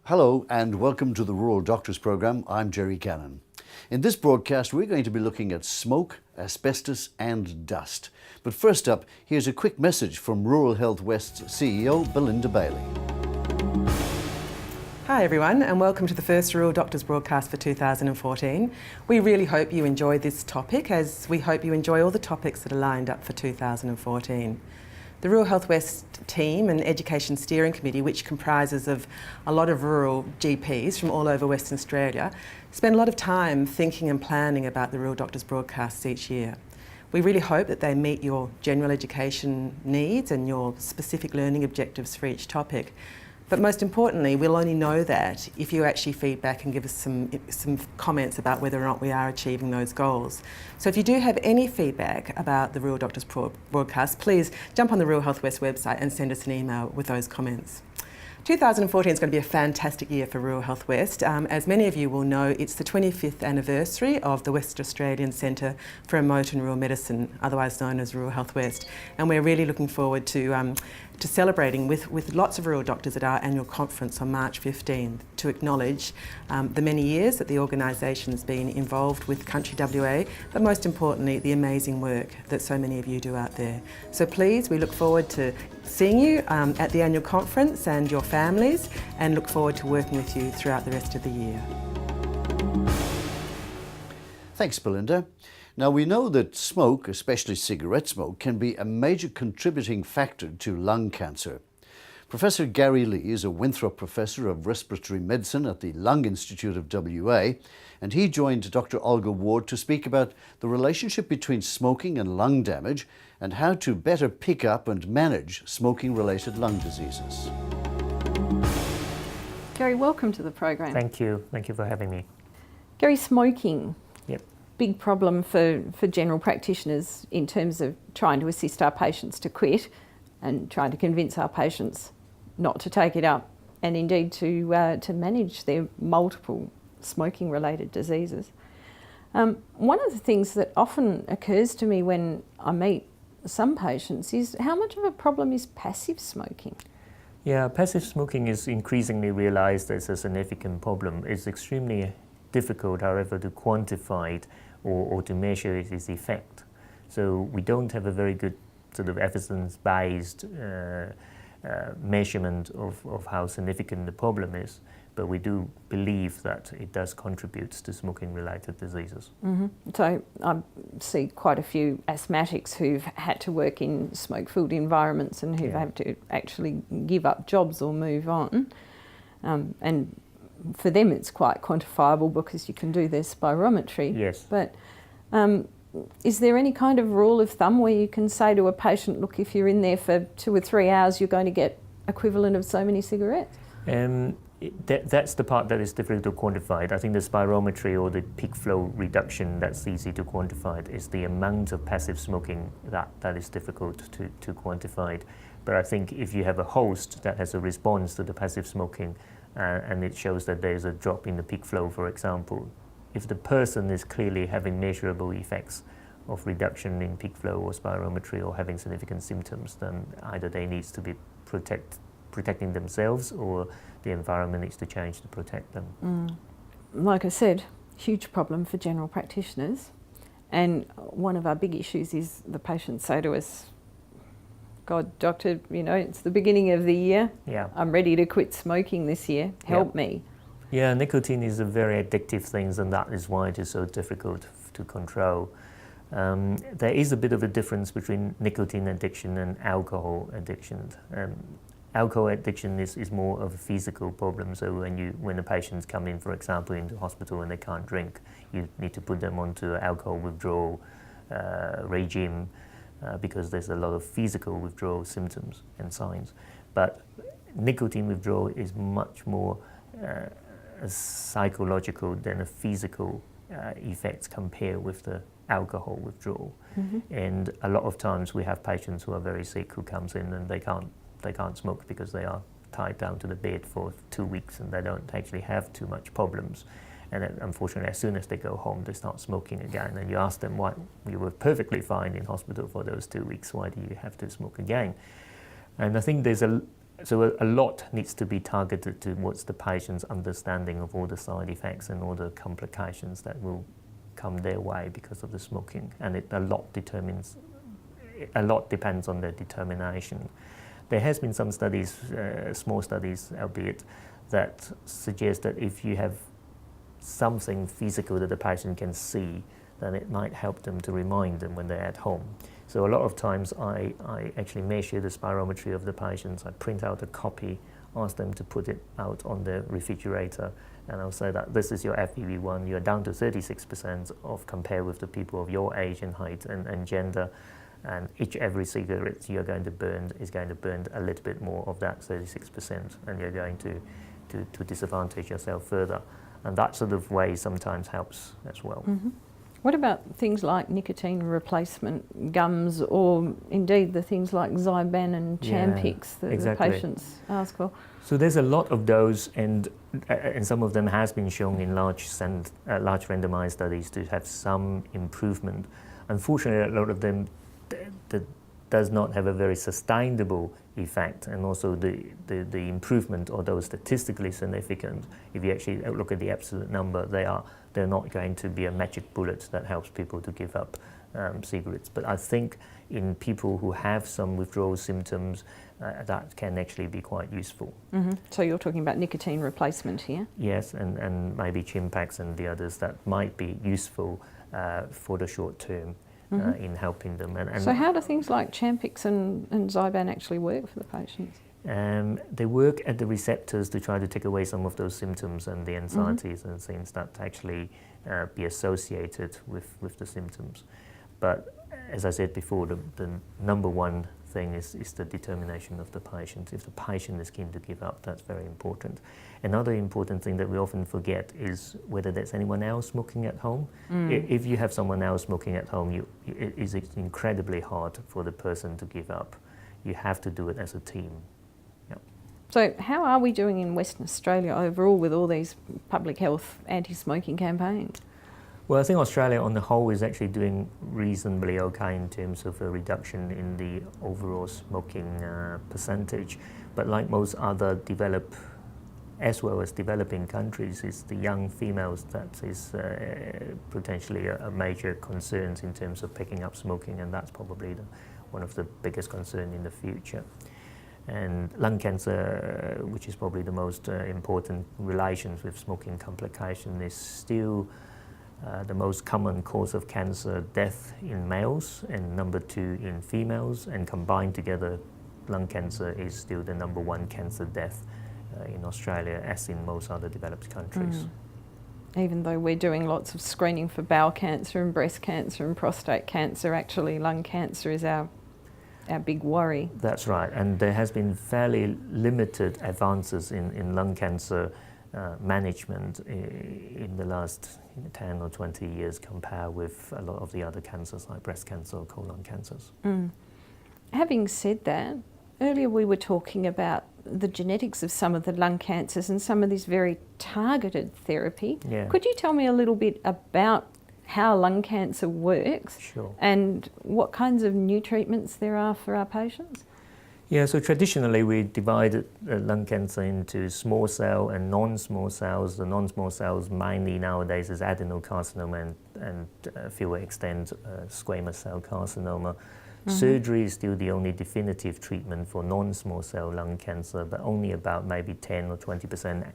Hello and welcome to the Rural Doctors Programme. I'm Jerry Cannon. In this broadcast we're going to be looking at smoke, asbestos and dust. But first up, here's a quick message from Rural Health West's CEO Belinda Bailey. Hi everyone and welcome to the first Rural Doctors broadcast for 2014. We really hope you enjoy this topic, as we hope you enjoy all the topics that are lined up for 2014. The Rural Health West team and Education Steering Committee, which comprises of a lot of rural GPs from all over Western Australia, spend a lot of time thinking and planning about the Rural Doctors broadcasts each year. We really hope that they meet your general education needs and your specific learning objectives for each topic. But most importantly, we'll only know that if you actually feedback and give us some comments about whether or not we are achieving those goals. So if you do have any feedback about the Rural Doctors broadcast, please jump on the Rural Health West website and send us an email with those comments. 2014 is going to be a fantastic year for Rural Health West. As many of you will know, it's the 25th anniversary of the West Australian Centre for Remote and Rural Medicine, otherwise known as Rural Health West. And we're really looking forward to celebrating with lots of rural doctors at our annual conference on March 15th to acknowledge the many years that the organisation's been involved with Country WA, but most importantly, the amazing work that so many of you do out there. So please, we look forward to seeing you at the annual conference and your families, and look forward to working with you throughout the rest of the year. Thanks, Belinda. Now we know that smoke, especially cigarette smoke, can be a major contributing factor to lung cancer. Professor Gary Lee is a Winthrop Professor of Respiratory Medicine at the Lung Institute of WA, and he joined Dr. Olga Ward to speak about the relationship between smoking and lung damage and how to better pick up and manage smoking-related lung diseases. Gary, welcome to the program. Thank you. Thank you for having me. Gary, smoking. Yep. Big problem for general practitioners in terms of trying to assist our patients to quit and trying to convince our patients not to take it up, and indeed to manage their multiple smoking-related diseases. One of the things that often occurs to me when I meet some patients is how much of a problem is passive smoking? Yeah, passive smoking is increasingly realised as a significant problem. It's extremely difficult, however, to quantify it or to measure its effect. So we don't have a very good sort of evidence-based measurement of how significant the problem is, but we do believe that it does contribute to smoking-related diseases. Mm-hmm. So I see quite a few asthmatics who've had to work in smoke-filled environments and who've had to actually give up jobs or move on. And for them it's quite quantifiable because you can do their spirometry. Yes. But is there any kind of rule of thumb where you can say to a patient, look, if you're in there for 2 or 3 hours, you're going to get equivalent of so many cigarettes? That's the part that is difficult to quantify. I think the spirometry or the peak flow reduction that's easy to quantify. It is the amount of passive smoking that is difficult to quantify. But I think if you have a host that has a response to the passive smoking and it shows that there's a drop in the peak flow, for example, if the person is clearly having measurable effects of reduction in peak flow or spirometry or having significant symptoms, then either they need to be protecting themselves or the environment needs to change to protect them. Like I said, huge problem for general practitioners, and one of our big issues is the patients say to us, God, doctor, you know, it's the beginning of the year. Yeah. I'm ready to quit smoking this year. Help me. Yeah, nicotine is a very addictive thing, and that is why it is so difficult to control. There is a bit of a difference between nicotine addiction and alcohol addiction. Alcohol addiction is more of a physical problem. So when the patients come in, for example, into hospital and they can't drink, you need to put them onto an alcohol withdrawal regime because there's a lot of physical withdrawal symptoms and signs. But nicotine withdrawal is much more psychological than a physical effects compare with the alcohol withdrawal. And a lot of times we have patients who are very sick who comes in and they can't smoke because they are tied down to the bed for 2 weeks and they don't actually have too much problems. And unfortunately, as soon as they go home, they start smoking again. And you ask them, why you were perfectly fine in hospital for those 2 weeks, why do you have to smoke again? And I think there's a lot needs to be targeted towards the patient's understanding of all the side effects and all the complications that will come their way because of the smoking. And a lot depends on their determination. There has been some studies, small studies albeit, that suggest that if you have something physical that the patient can see, then it might help them to remind them when they're at home. So a lot of times I actually measure the spirometry of the patients, I print out a copy, ask them to put it out on the refrigerator, and I'll say that this is your FEV1, you're down to 36% compared with the people of your age and height and gender, and every cigarette you're going to burn is going to burn a little bit more of that 36%, and you're going to disadvantage yourself further. And that sort of way sometimes helps as well. What about things like nicotine replacement gums, or indeed the things like Zyban and Champix that the patients ask for? So there's a lot of those, and some of them has been shown in large randomized studies to have some improvement. Unfortunately, a lot of them does not have a very sustainable effect, and also the improvement, although statistically significant, if you actually look at the absolute number, they're not going to be a magic bullet that helps people to give up cigarettes. But I think in people who have some withdrawal symptoms, that can actually be quite useful. So you're talking about nicotine replacement here? Yes, and maybe Chimpax and the others that might be useful for the short term. In helping them. And so how do things like Champix and Zyban actually work for the patients? They work at the receptors to try to take away some of those symptoms and the anxieties and things that actually be associated with the symptoms. But as I said before, the number one thing is the determination of the patient. If the patient is keen to give up, that's very important. Another important thing that we often forget is whether there's anyone else smoking at home. If you have someone else smoking at home, it is incredibly hard for the person to give up. You have to do it as a team. Yep. So how are we doing in Western Australia overall with all these public health anti-smoking campaigns? Well, I think Australia on the whole is actually doing reasonably okay in terms of a reduction in the overall smoking percentage. But like most other developed as well as developing countries, it's the young females that is potentially a major concern in terms of picking up smoking, and that's probably one of the biggest concerns in the future. And lung cancer, which is probably the most important relations with smoking complication, is still the most common cause of cancer death in males and number 2 in females, and combined together lung cancer is still the number 1 cancer death in Australia, as in most other developed countries. Even though we're doing lots of screening for bowel cancer and breast cancer and prostate cancer, actually lung cancer is our big worry. That's right, and there has been fairly limited advances in lung cancer management in the last 10 or 20 years compared with a lot of the other cancers like breast cancer or colon cancers. Having said that, earlier we were talking about the genetics of some of the lung cancers and some of this very targeted therapy. Could you tell me a little bit about how lung cancer works? Sure. And what kinds of new treatments there are for our patients? Yeah, so traditionally we divided lung cancer into small cell and non-small cells. The non-small cells mainly nowadays is adenocarcinoma and fewer extent squamous cell carcinoma. Surgery is still the only definitive treatment for non-small cell lung cancer, but only about maybe 10 or 20%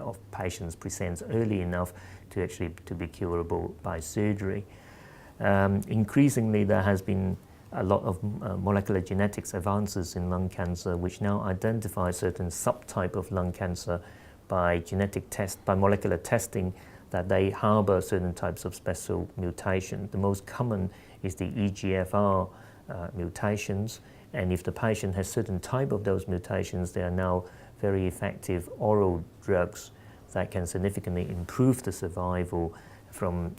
of patients present early enough to actually be curable by surgery. Increasingly, there has been a lot of molecular genetics advances in lung cancer, which now identify certain subtype of lung cancer by molecular testing that they harbor certain types of special mutation. The most common is the EGFR mutations, and if the patient has certain type of those mutations, there are now very effective oral drugs that can significantly improve the survival from,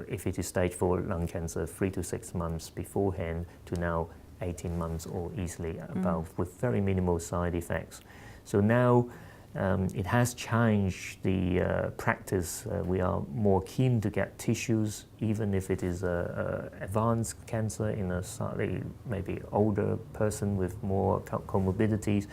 if it is stage 4 lung cancer, 3 to 6 months beforehand to now 18 months or easily above, with very minimal side effects. So now it has changed the practice. We are more keen to get tissues, even if it is advanced cancer in a slightly maybe older person with more comorbidities,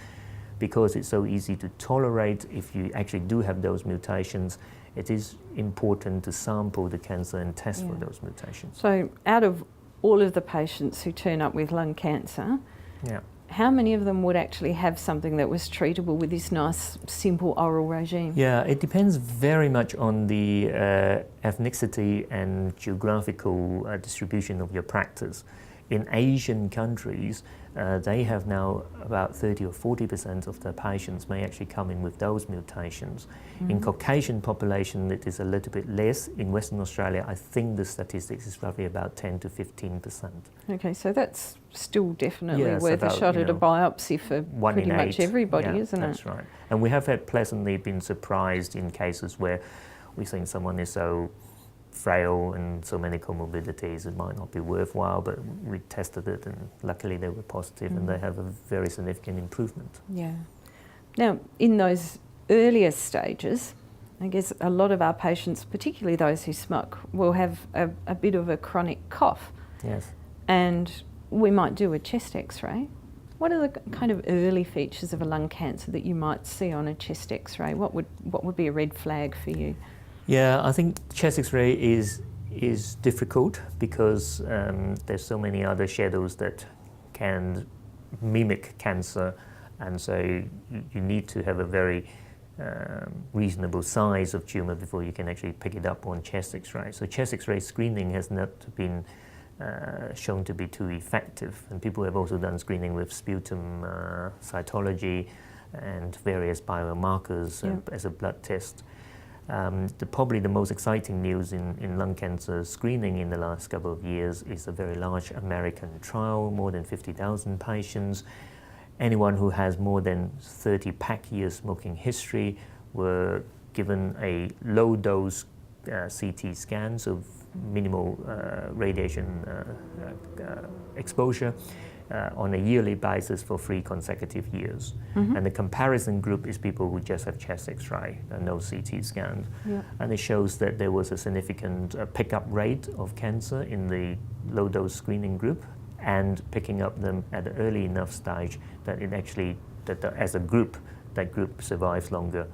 because it's so easy to tolerate. If you actually do have those mutations, it is important to sample the cancer and test for those mutations. So out of all of the patients who turn up with lung cancer, Yeah. how many of them would actually have something that was treatable with this nice, simple oral regime? Yeah, it depends very much on the ethnicity and geographical distribution of your practice. In Asian countries, they have now about 30 or 40% of their patients may actually come in with those mutations. In Caucasian population, it is a little bit less. In Western Australia, I think the statistics is roughly about 10 to 15%. Okay, so that's still definitely Yeah, it's worth a about, shot at a biopsy for 1 pretty in much 8. everybody, Yeah, isn't that's it? right. And we have had pleasantly been surprised in cases where we think someone is so frail and so many comorbidities, it might not be worthwhile, but we tested it and luckily they were positive and they have a very significant improvement. Yeah. Now, in those earlier stages, I guess a lot of our patients, particularly those who smoke, will have a bit of a chronic cough. Yes. And we might do a chest x-ray. What are the kind of early features of a lung cancer that you might see on a chest x-ray? What would be a red flag for you? Yeah, I think chest X-ray is difficult because there's so many other shadows that can mimic cancer, and so you need to have a very reasonable size of tumor before you can actually pick it up on chest X-ray. So chest X-ray screening has not been shown to be too effective, and people have also done screening with sputum cytology and various biomarkers as a blood test. Probably the most exciting news in lung cancer screening in the last couple of years is a very large American trial, more than 50,000 patients. Anyone who has more than 30 pack years smoking history were given a low dose CT scan, so minimal radiation exposure on a yearly basis for 3 consecutive years. And the comparison group is people who just have chest X-ray and no CT scan. And it shows that there was a significant pickup rate of cancer in the low-dose screening group, and picking up them at an early enough stage that it actually, as a group, that group survives longer.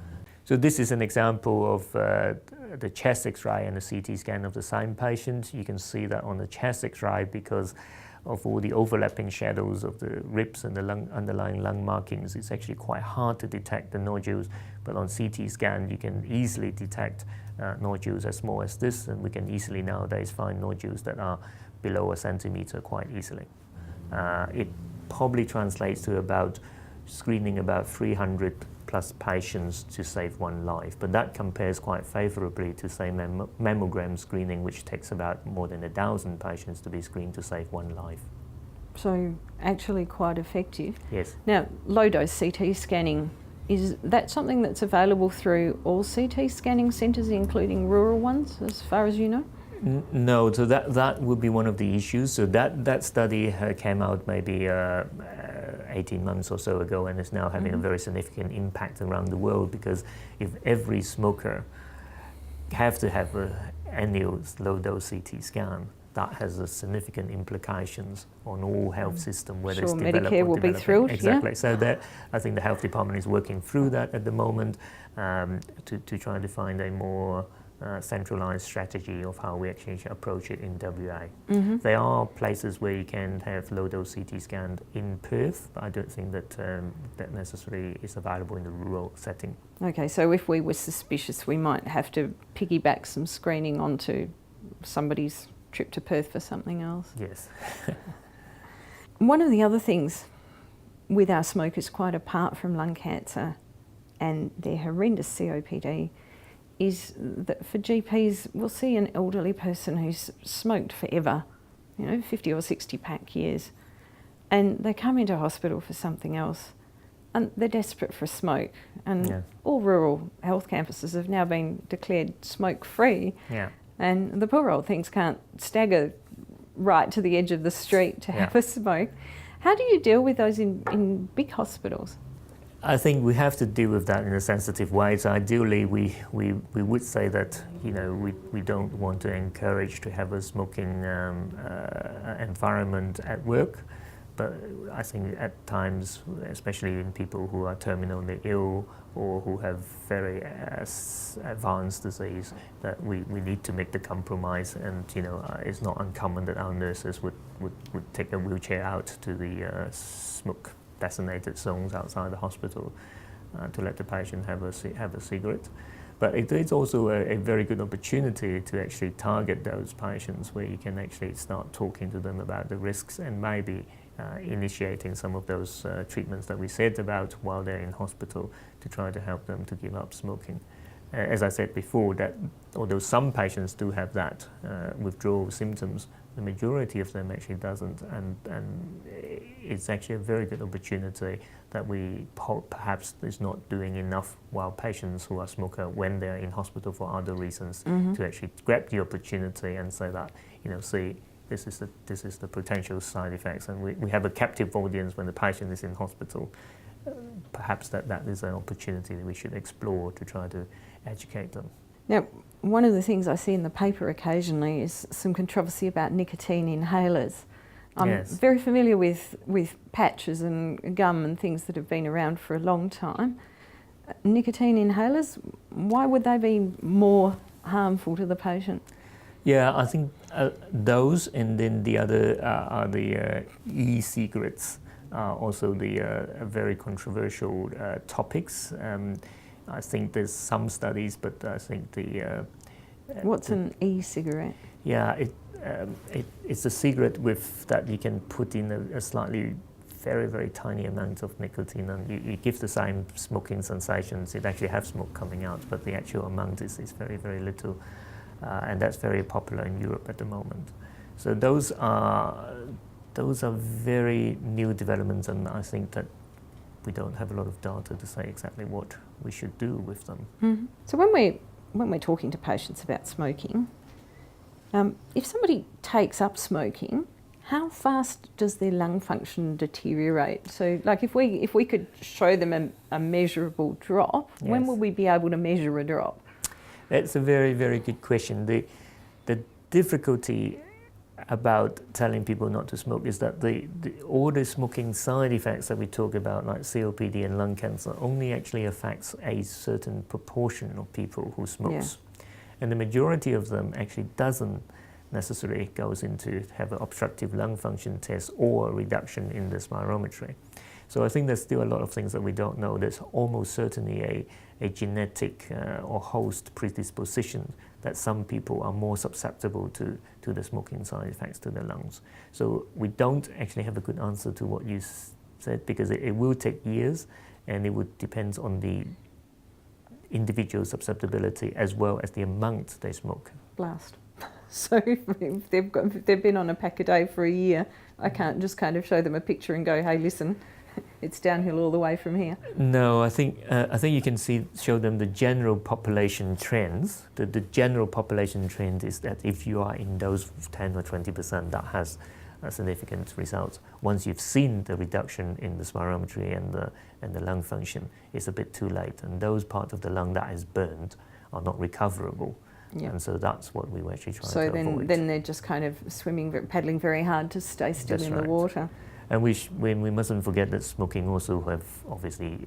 So this is an example of the chest X-ray and the CT scan of the same patient. You can see that on the chest X-ray because of all the overlapping shadows of the ribs and the underlying lung markings, it's actually quite hard to detect the nodules. But on CT scan, you can easily detect nodules as small as this, and we can easily nowadays find nodules that are below a centimeter quite easily. It probably translates to about screening about 300 plus patients to save 1 life, but that compares quite favorably to, say, mammogram screening, which takes about more than 1,000 patients to be screened to save 1 life. So actually quite effective. Yes. Now, low-dose CT scanning, is that something that's available through all CT scanning centres, including rural ones, as far as you know? No, so that would be one of the issues. So that study came out maybe 18 months or so ago, and is now having a very significant impact around the world, because if every smoker have to have an annual low-dose CT scan, that has a significant implications on all health system, whether it's developed Medicare or will be developing. thrilled. Exactly. Yeah. So I think the health department is working through that at the moment to try to find a more centralized strategy of how we actually approach it in WA. There are places where you can have low-dose CT scanned in Perth, but I don't think that that necessarily is available in the rural setting. Okay, so if we were suspicious, we might have to piggyback some screening onto somebody's trip to Perth for something else. Yes. One of the other things with our smokers, quite apart from lung cancer and their horrendous COPD, is that for GPs, we'll see an elderly person who's smoked forever, 50 or 60 pack years, and they come into hospital for something else, and they're desperate for a smoke. And all rural health campuses have now been declared smoke-free. Yeah. And the poor old things can't stagger right to the edge of the street to have a smoke. How do you deal with those in big hospitals? I think we have to deal with that in a sensitive way. So ideally, we would say that we don't want to encourage to have a smoking environment at work. But I think at times, especially in people who are terminally ill or who have very advanced disease, that we need to make the compromise. And it's not uncommon that our nurses would take a wheelchair out to the smoke designated zones outside the hospital to let the patient have a cigarette. But it is also a very good opportunity to actually target those patients where you can actually start talking to them about the risks and maybe initiating some of those treatments that we said about while they're in hospital to try to help them to give up smoking. As I said before, that although some patients do have that withdrawal symptoms, the majority of them actually doesn't, and it's actually a very good opportunity that we perhaps is not doing enough while patients who are smoker when they're in hospital for other reasons to actually grab the opportunity and say that, see, this is the potential side effects, and we have a captive audience when the patient is in hospital. Perhaps that is an opportunity that we should explore to try to educate them. Now, one of the things I see in the paper occasionally is some controversy about nicotine inhalers. I'm very familiar with patches and gum and things that have been around for a long time. Nicotine inhalers, why would they be more harmful to the patient? Yeah, I think those, and then the other are the e-cigarettes, also the very controversial topics. I think there's some studies, but I think What's an e-cigarette? Yeah, it's a cigarette that you can put in a slightly very, very tiny amount of nicotine, and you give the same smoking sensations. It actually has smoke coming out, but the actual amount is very, very little. And that's very popular in Europe at the moment. So those are very new developments, and I think that we don't have a lot of data to say exactly what we should do with them. Mm-hmm. So when we're talking to patients about smoking, if somebody takes up smoking, how fast does their lung function deteriorate? So, like, if we could show them a measurable drop, when will we be able to measure a drop? That's a very, very good question. The difficulty about telling people not to smoke is that all the smoking side effects that we talk about, like COPD and lung cancer, only actually affects a certain proportion of people who smokes. And the majority of them actually doesn't necessarily goes into have an obstructive lung function test or a reduction in the spirometry. So I think there's still a lot of things that we don't know. There's almost certainly a genetic or host predisposition that some people are more susceptible to the smoking side effects to the lungs. So we don't actually have a good answer to what you said, because it will take years, and it would depend on the individual susceptibility as well as the amount they smoke. Blast. So if they've been on a pack a day for a year, I can't just kind of show them a picture and go, hey, listen, it's downhill all the way from here. No, I think you can show them the general population trends. The general population trend is that if you are in those 10 or 20%, that has a significant result. Once you've seen the reduction in the spirometry and the lung function, it's a bit too late, and those parts of the lung that is burned are not recoverable. Yeah. And so that's what we were actually trying to avoid. So then they're just kind of paddling very hard to stay still in the water. And we mustn't forget that smoking also have obviously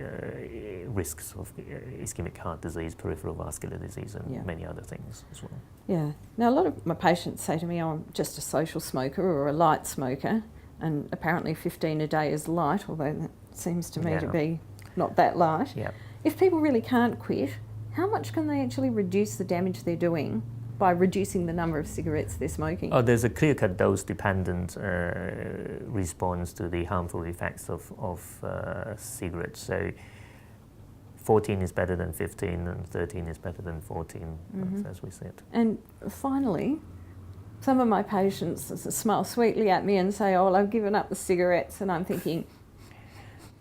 risks of ischemic heart disease, peripheral vascular disease, and many other things as well. Yeah. Now, a lot of my patients say to me, oh, I'm just a social smoker or a light smoker, and apparently 15 a day is light, although that seems to me to be not that light. Yeah. If people really can't quit, how much can they actually reduce the damage they're doing by reducing the number of cigarettes they're smoking? Oh, there's a clear-cut dose-dependent response to the harmful effects of cigarettes. So 14 is better than 15, and 13 is better than 14, as we said. And finally, some of my patients smile sweetly at me and say, oh, well, I've given up the cigarettes, and I'm thinking,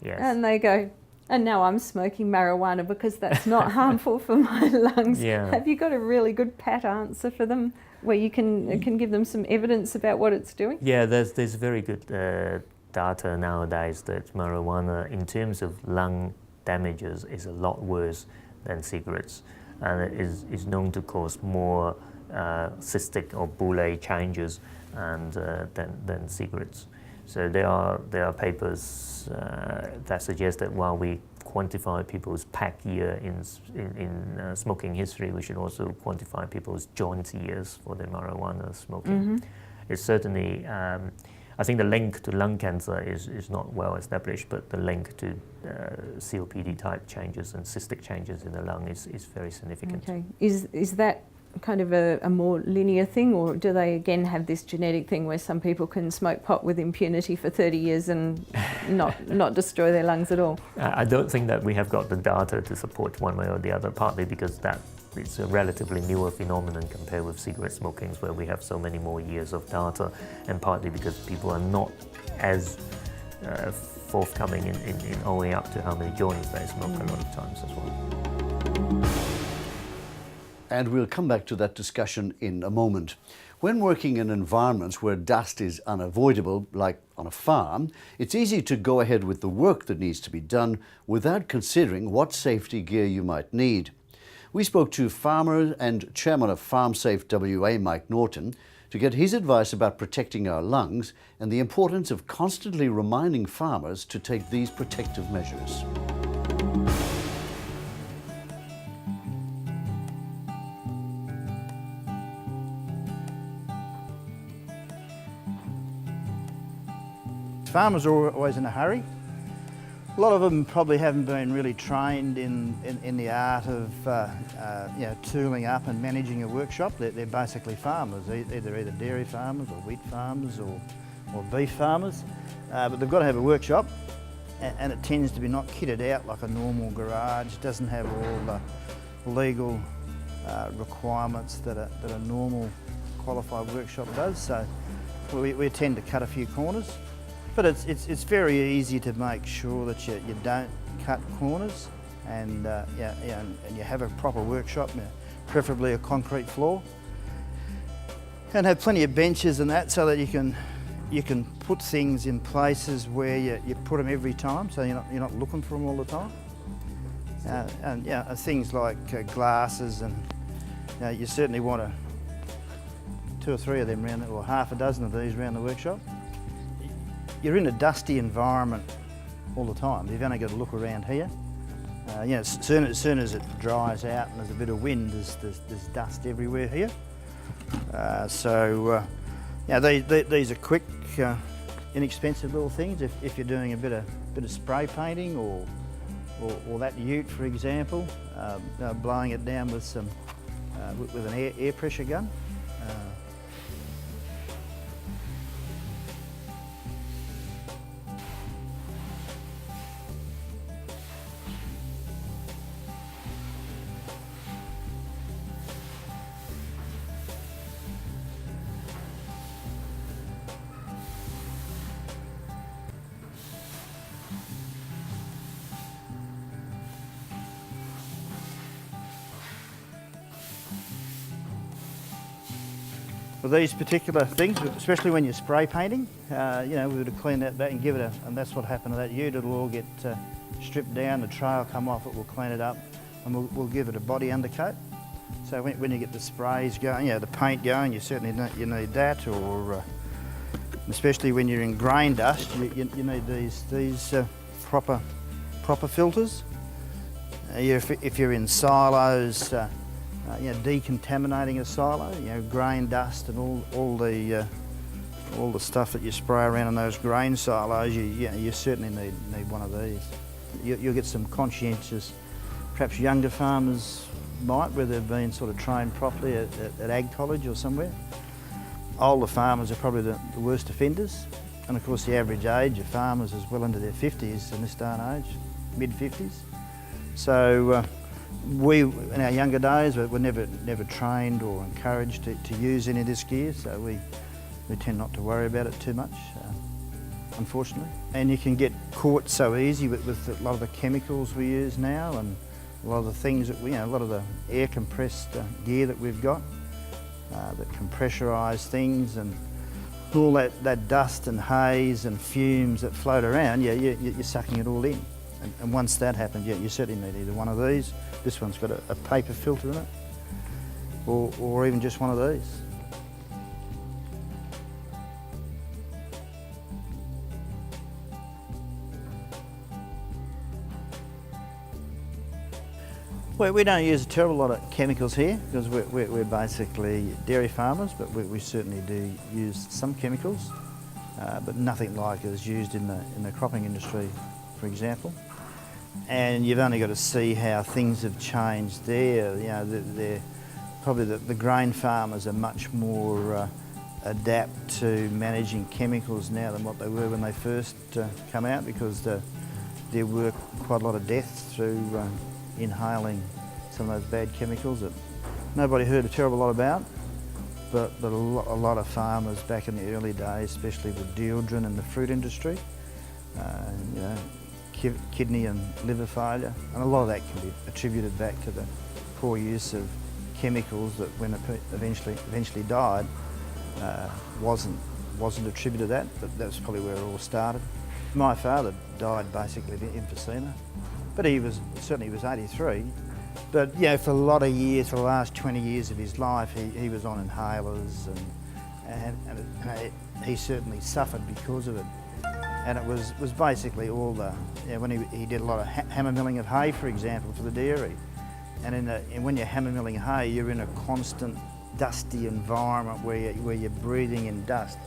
yes. And they go, And now I'm smoking marijuana because that's not harmful for my lungs. Yeah. Have you got a really good pat answer for them where you can give them some evidence about what it's doing? Yeah, there's very good data nowadays that marijuana, in terms of lung damages, is a lot worse than cigarettes, and it is known to cause more cystic or bullae changes than cigarettes. So there are papers that suggest that while we quantify people's pack year in smoking history, we should also quantify people's joint years for their marijuana smoking. Mm-hmm. It's certainly, I think the link to lung cancer is not well established, but the link to COPD type changes and cystic changes in the lung is very significant. Okay. Is that kind of a more linear thing, or do they again have this genetic thing where some people can smoke pot with impunity for 30 years and not destroy their lungs at all? I don't think that we have got the data to support one way or the other, partly because that it's a relatively newer phenomenon compared with cigarette smoking, where we have so many more years of data, and partly because people are not as forthcoming in owing up to how many joints they smoke a lot of times as well. And we'll come back to that discussion in a moment. When working in environments where dust is unavoidable, like on a farm, it's easy to go ahead with the work that needs to be done without considering what safety gear you might need. We spoke to farmer and chairman of FarmSafe WA, Mike Norton, to get his advice about protecting our lungs and the importance of constantly reminding farmers to take these protective measures. Farmers are always in a hurry. A lot of them probably haven't been really trained in the art of tooling up and managing a workshop. They're basically farmers, either dairy farmers or wheat farmers or beef farmers. But they've got to have a workshop, and it tends to be not kitted out like a normal garage. It doesn't have all the legal requirements that a normal qualified workshop does. So we tend to cut a few corners. But it's very easy to make sure that you don't cut corners, and you have a proper workshop, preferably a concrete floor, and have plenty of benches and that, so that you can put things in places where you put them every time, so you're not looking for them all the time. And things like glasses, and you certainly want 2 or 3 of them around, or half a dozen of these around the workshop. You're in a dusty environment all the time. You've only got to look around here. As soon as it dries out and there's a bit of wind, there's dust everywhere here. These are quick, inexpensive little things. If you're doing a bit of spray painting or that ute, for example, blowing it down with some with an air pressure gun. For these particular things, especially when you're spray painting, we would have cleaned that back and give it and that's what happened to that ute. It'll all get stripped down, the trail come off, it will clean it up, and we'll give it a body undercoat. So when you get the sprays going, the paint going, you certainly need that, or especially when you're in grain dust, you need these proper filters. If you're in silos, decontaminating a silo, grain dust and all the stuff that you spray around in those grain silos, you certainly need one of these. You'll get some conscientious, perhaps younger farmers might, where they've been sort of trained properly at ag college or somewhere. Older farmers are probably the worst offenders, and of course the average age of farmers is well into their 50s in this day and age, mid-50s. So we, in our younger days, were never trained or encouraged to use any of this gear, so we tend not to worry about it too much. unfortunately. And you can get caught so easy with a lot of the chemicals we use now, and a lot of the things that a lot of the air compressed gear that we've got that can pressurise things, and all that dust and haze and fumes that float around, you're sucking it all in. And once that happens, you certainly need either one of these. This one's got a paper filter in it, or even just one of these. Well, we don't use a terrible lot of chemicals here because we're basically dairy farmers, but we certainly do use some chemicals, but nothing like is used in the cropping industry, for example. And you've only got to see how things have changed there. They're probably the grain farmers are much more adapt to managing chemicals now than what they were when they first come out, because there were quite a lot of deaths through inhaling some of those bad chemicals that nobody heard a terrible lot about, but a lot of farmers back in the early days, especially with deodorant in the fruit industry, kidney and liver failure, and a lot of that can be attributed back to the poor use of chemicals that, when it eventually died, wasn't attributed to that, but that's probably where it all started. My father died basically of emphysema, but he was 83. But for a lot of years, for the last 20 years of his life, he was on inhalers, and he certainly suffered because of it. And it was basically all the, when he did a lot of hammer milling of hay, for example, for the dairy. And when you're hammer milling hay, you're in a constant dusty environment where you're breathing in dust.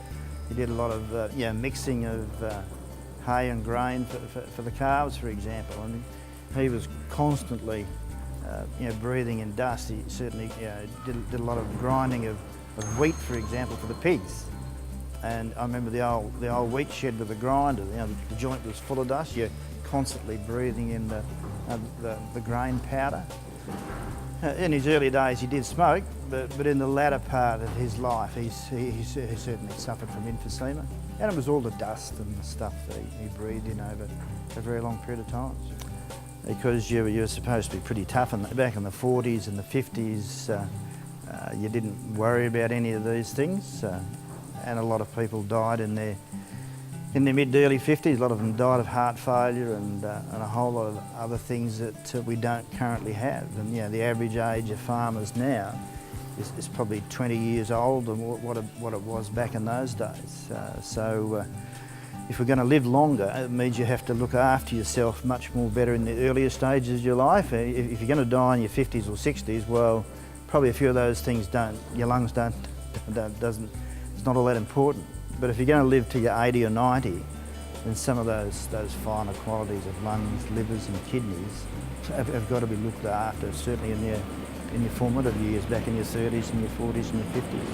He did a lot of mixing of hay and grain for the calves, for example, and he was constantly breathing in dust. He certainly did a lot of grinding of wheat, for example, for the pigs. And I remember the old wheat shed with the grinder. The joint was full of dust. You're constantly breathing in the grain powder. In his early days, he did smoke, but in the latter part of his life, he certainly suffered from emphysema. And it was all the dust and the stuff that he breathed in over a very long period of time. Because you were supposed to be pretty tough, and back in the 40s and the 50s, you didn't worry about any of these things. And a lot of people died in their mid to early 50s. A lot of them died of heart failure and a whole lot of other things that we don't currently have. And the average age of farmers now is probably 20 years older than what it was back in those days. If we're going to live longer, it means you have to look after yourself much more better in the earlier stages of your life. If you're going to die in your 50s or 60s, well, probably a few of those things your lungs it's not all that important. But if you're going to live till you're 80 or 90, then some of those finer qualities of lungs, livers and kidneys have got to be looked after, certainly in your formative years, back in your 30s and your 40s and your 50s.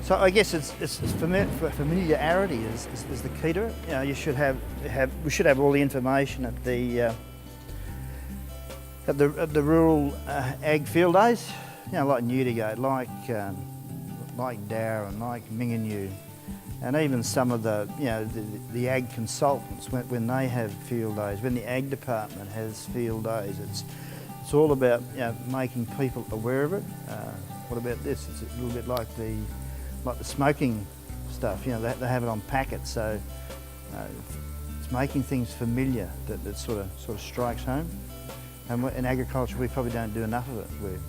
So I guess familiarity is the key to it. We should have all the information at the rural ag field days. Like Newdigate, like Darren, like Minganyu, and even some of the ag consultants when they have field days, when the ag department has field days. It's all about making people aware of it. What about this? It's a little bit like the smoking stuff, they have it on packets, so it's making things familiar that sort of strikes home. And in agriculture, we probably don't do enough of it.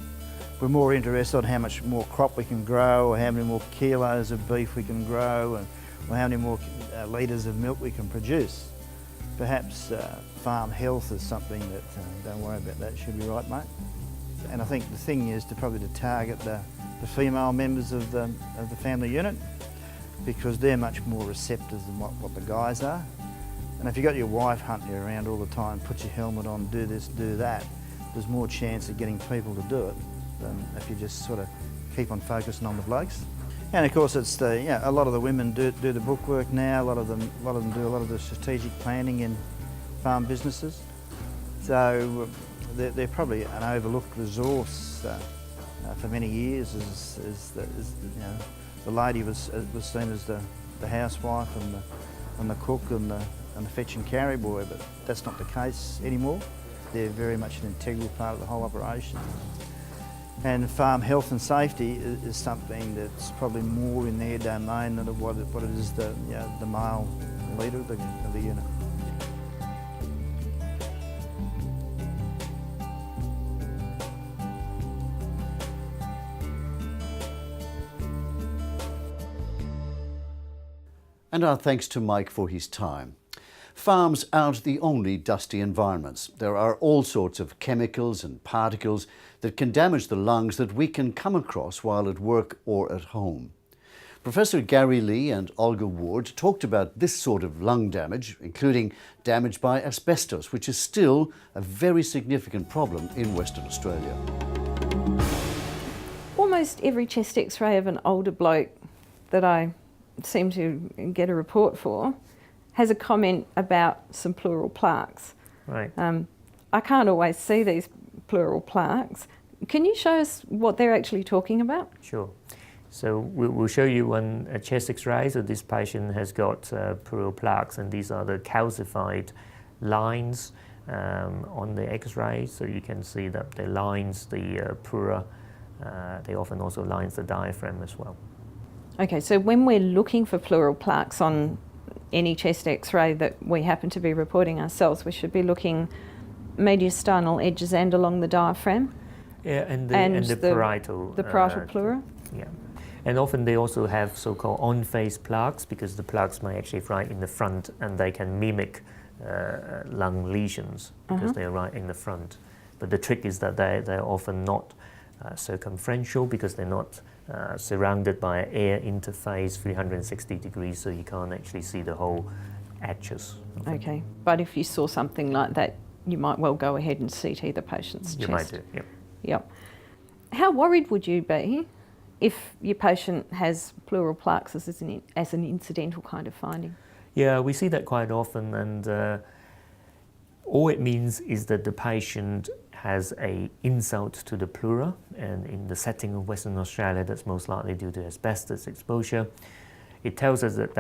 We're more interested in how much more crop we can grow, or how many more kilos of beef we can grow, or how many more litres of milk we can produce. Perhaps farm health is something that, don't worry about that, should be right, mate. And I think the thing is to target the female members of the family unit, because they're much more receptive than what the guys are. And if you've got your wife hunting you around all the time, put your helmet on, do this, do that, there's more chance of getting people to do it than if you just sort of keep on focusing on the blokes. And of course, it's a lot of the women do the bookwork now. A lot of them do a lot of the strategic planning in farm businesses. So they're probably an overlooked resource for many years. The lady was seen as the housewife and the cook and the fetch and carry boy, but that's not the case anymore. They're very much an integral part of the whole operation. And farm health and safety is something that's probably more in their domain than what it is the male leader of the unit. And our thanks to Mike for his time. Farms aren't the only dusty environments. There are all sorts of chemicals and particles that can damage the lungs that we can come across while at work or at home. Professor Gary Lee and Olga Ward talked about this sort of lung damage, including damage by asbestos, which is still a very significant problem in Western Australia. Almost every chest x-ray of an older bloke that I seem to get a report for has a comment about some pleural plaques. Right. I can't always see these pleural plaques. Can you show us what they're actually talking about? Sure. So we'll show you a chest x-ray. So this patient has got pleural plaques, and these are the calcified lines on the x-ray. So you can see that they lines the pleura. They often also lines the diaphragm as well. Okay, so when we're looking for pleural plaques on any chest x-ray that we happen to be reporting ourselves, we should be looking mediastinal edges and along the diaphragm. Yeah, and the parietal. The parietal pleura. Yeah. And often they also have so-called on-face plaques, because the plaques may actually right in the front, and they can mimic lung lesions because they're right in the front. But the trick is that they're often not circumferential, because they're not surrounded by an air interface 360 degrees, so you can't actually see the whole edges. Okay, but if you saw something like that, you might well go ahead and CT the patient's chest. You might do, yep. Yep. How worried would you be if your patient has pleural plaques as an incidental kind of finding? Yeah, we see that quite often, and all it means is that the patient has an insult to the pleura, and in the setting of Western Australia, that's most likely due to asbestos exposure. It tells us that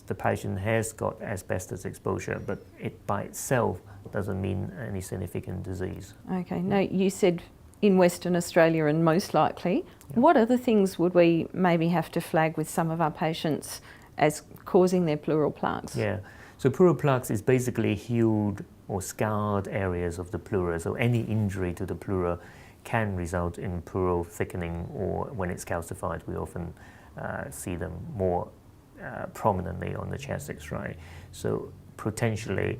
the patient has got asbestos exposure, but it by itself doesn't mean any significant disease. Okay, now you said in Western Australia and most likely. Yeah. What other things would we maybe have to flag with some of our patients as causing their pleural plaques? Yeah, so pleural plaques is basically healed or scarred areas of the pleura, so any injury to the pleura can result in pleural thickening, or when it's calcified, we often see them more prominently on the chest x-ray. So potentially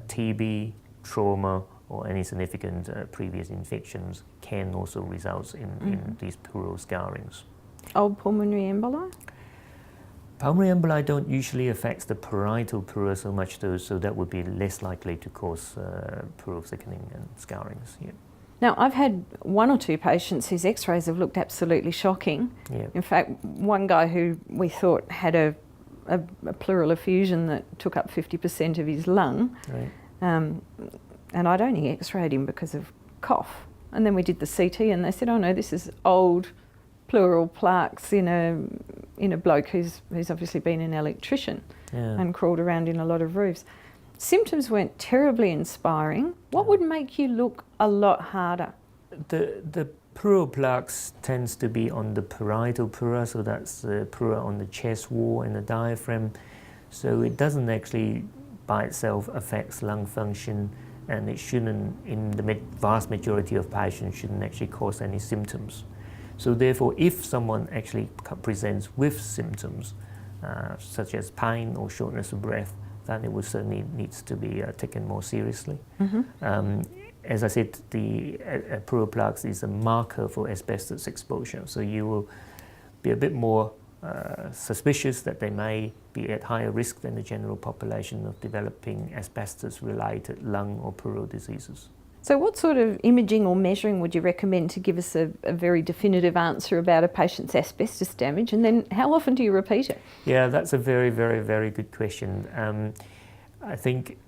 TB, trauma, or any significant previous infections can also result in these pleural scarrings. Old pulmonary emboli? Pulmonary emboli don't usually affect the parietal pleura so much, though, so that would be less likely to cause pleural thickening and scourings. Yeah. Now, I've had one or two patients whose x-rays have looked absolutely shocking. Yeah. In fact, one guy who we thought had a pleural effusion that took up 50% of his lung. Right. And I'd only x-rayed him because of cough. And then we did the CT, and they said, oh no, this is old pleural plaques in a bloke who's obviously been an electrician and crawled around in a lot of roofs. Symptoms weren't terribly inspiring. What would make you look a lot harder? The pleural plaques tends to be on the parietal pleura, so that's the pleura on the chest wall and the diaphragm. So it doesn't actually by itself affect lung function, and it shouldn't, in the vast majority of patients, shouldn't actually cause any symptoms. So therefore, if someone actually presents with symptoms, such as pain or shortness of breath, then it would certainly needs to be taken more seriously. As I said, the pleural plaques is a marker for asbestos exposure, so you will be a bit more suspicious that they may be at higher risk than the general population of developing asbestos-related lung or pleural diseases. So what sort of imaging or measuring would you recommend to give us a very definitive answer about a patient's asbestos damage, and then how often do you repeat it? Yeah, that's a very, very, very good question. I think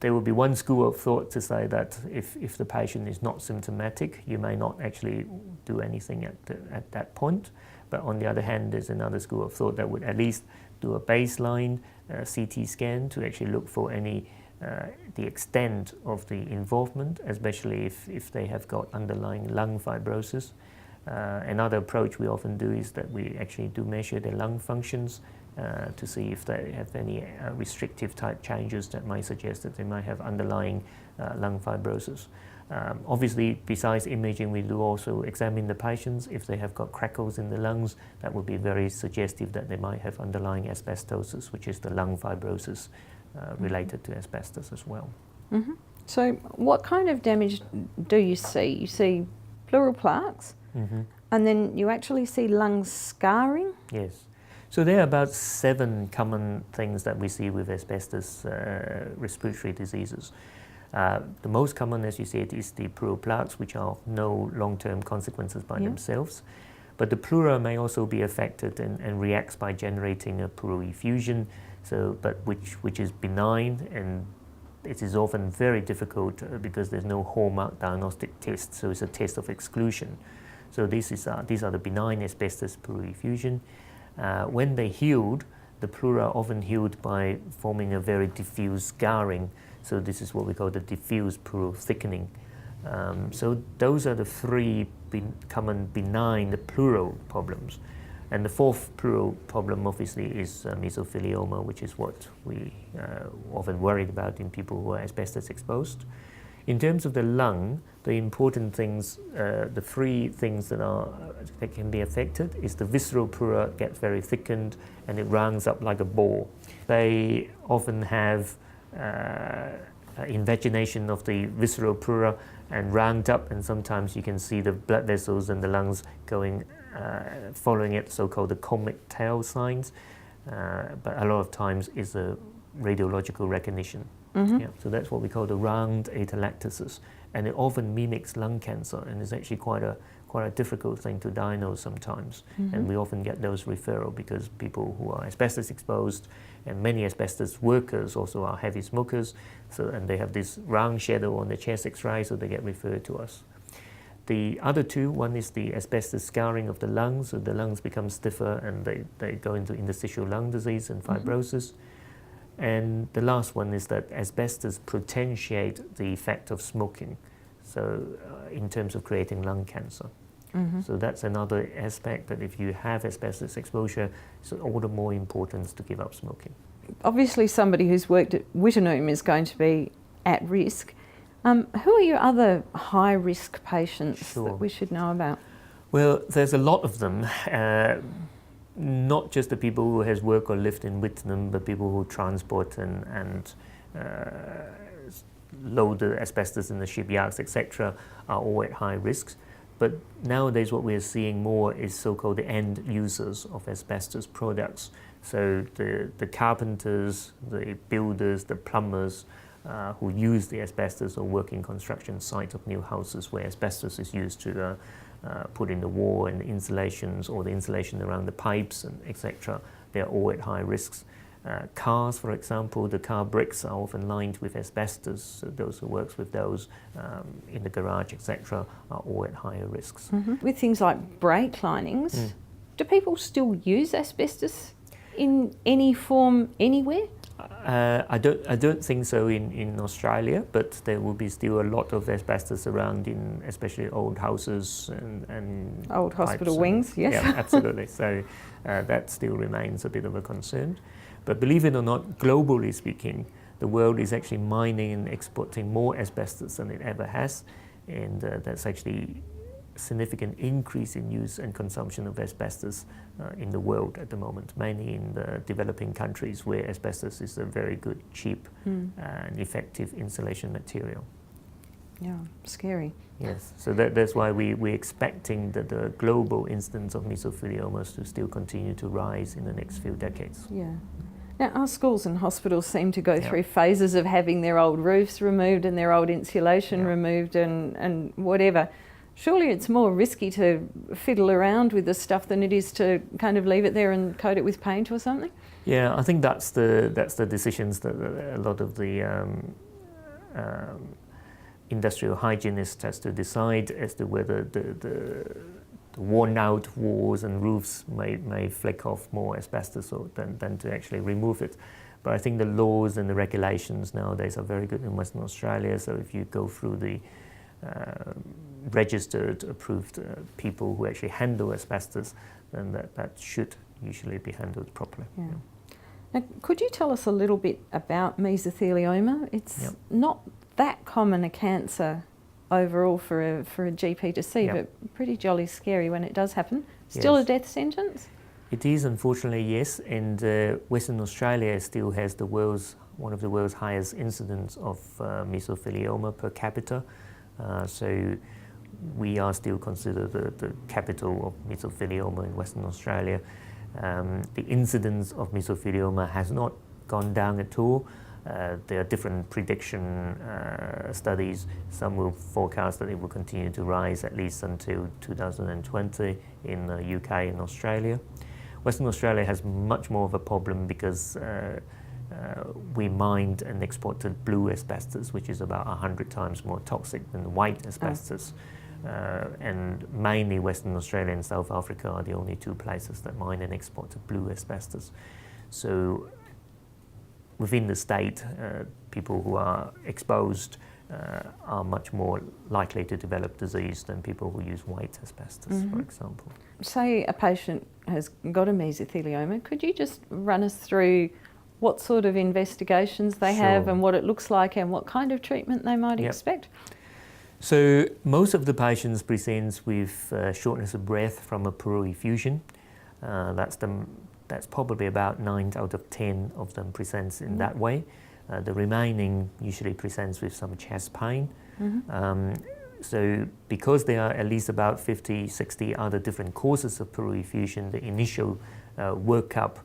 there would be one school of thought to say that if the patient is not symptomatic, you may not actually do anything at that point. But on the other hand, there's another school of thought that would at least do a baseline CT scan to actually look for any the extent of the involvement, especially if they have got underlying lung fibrosis. Another approach we often do is that we actually do measure their lung functions to see if they have any restrictive type changes that might suggest that they might have underlying lung fibrosis. Obviously, besides imaging, we do also examine the patients. If they have got crackles in the lungs, that would be very suggestive that they might have underlying asbestosis, which is the lung fibrosis related to asbestos as well. Mm-hmm. So what kind of damage do you see? You see pleural plaques, and then you actually see lung scarring? Yes. So there are about 7 common things that we see with asbestos respiratory diseases. The most common, as you said, is the pleural plaques, which are no long-term consequences by themselves. But the pleura may also be affected and reacts by generating a pleural effusion, but which is benign, and it is often very difficult because there's no hallmark diagnostic test, so it's a test of exclusion. So these are the benign asbestos pleural effusion. When they healed, the pleura are often healed by forming a very diffuse scarring. So this is what we call the diffuse pleural thickening. So those are the 3 common benign pleural problems. And the 4th pleural problem obviously is mesothelioma, which is what we often worried about in people who are asbestos exposed. In terms of the lung, the important things, the 3 things that can be affected is the visceral pleura gets very thickened and it rounds up like a ball. They often have invagination of the visceral pleura and round up, and sometimes you can see the blood vessels in the lungs going, following it, so-called the comic tail signs, but a lot of times is a radiological recognition. Yeah, so that's what we call the round atelectasis, and it often mimics lung cancer, and it's actually quite a difficult thing to diagnose sometimes. And we often get those referral because people who are asbestos exposed, and many asbestos workers also are heavy smokers, and they have this round shadow on the chest X-ray, so they get referred to us. The other 2, one is the asbestos scarring of the lungs, so the lungs become stiffer and they go into interstitial lung disease and fibrosis. And the last one is that asbestos potentiate the effect of smoking, so in terms of creating lung cancer. So that's another aspect, that if you have asbestos exposure, it's all the more importance to give up smoking. Obviously somebody who's worked at Wittenoom is going to be at risk. Who are your other high-risk patients that we should know about? Well, there's a lot of them. Not just the people who has worked or lived in Wittenoom, but people who transport and load the asbestos in the shipyards, etc., are all at high risks. But nowadays what we're seeing more is so-called the end users of asbestos products. So the carpenters, the builders, the plumbers who use the asbestos or work in construction sites of new houses where asbestos is used to put in the wall and the insulations, or the insulation around the pipes, and etc. They're all at high risks. Cars, for example, the car bricks are often lined with asbestos, so those who work with those in the garage, etc., are all at higher risks. With things like brake linings, do people still use asbestos in any form anywhere? I don't think so in Australia, but there will be still a lot of asbestos around in especially old houses and old hospital pipes wings, yes. Yeah, absolutely. So that still remains a bit of a concern. But believe it or not, globally speaking, the world is actually mining and exporting more asbestos than it ever has, and that's actually a significant increase in use and consumption of asbestos in the world at the moment, mainly in the developing countries where asbestos is a very good, cheap and effective insulation material. Yeah, scary. Yes, so that's why we're expecting that the global incidence of mesotheliomas to still continue to rise in the next few decades. Yeah. Now, our schools and hospitals seem to go through phases of having their old roofs removed and their old insulation removed and whatever. Surely it's more risky to fiddle around with this stuff than it is to kind of leave it there and coat it with paint or something? Yeah, I think that's the decisions that a lot of the industrial hygienist has to decide as to whether the worn out walls and roofs may flick off more asbestos than to actually remove it. But I think the laws and the regulations nowadays are very good in Western Australia, so if you go through the registered, approved people who actually handle asbestos, then that should usually be handled properly. Yeah. Now, could you tell us a little bit about mesothelioma? It's not that common a cancer overall for a GP to see, but pretty jolly scary when it does happen. Still a death sentence? It is, unfortunately, yes, and Western Australia still has one of the world's highest incidence of mesothelioma per capita. So we are still considered the capital of mesothelioma in Western Australia. The incidence of mesothelioma has not gone down at all. There are different prediction studies. Some will forecast that it will continue to rise at least until 2020 in the UK and Australia. Western Australia has much more of a problem because we mined and exported blue asbestos, which is about 100 times more toxic than white asbestos. And mainly Western Australia and South Africa are the only two places that mine and export blue asbestos. So within the state, people who are exposed are much more likely to develop disease than people who use white asbestos, for example. Say a patient has got a mesothelioma, could you just run us through what sort of investigations they have and what it looks like and what kind of treatment they might expect? So most of the patients present with shortness of breath from a pleural effusion. That's probably about 9 out of 10 of them presents in that way. The remaining usually presents with some chest pain. So because there are at least about 50, 60 other different causes of pleural effusion, the initial workup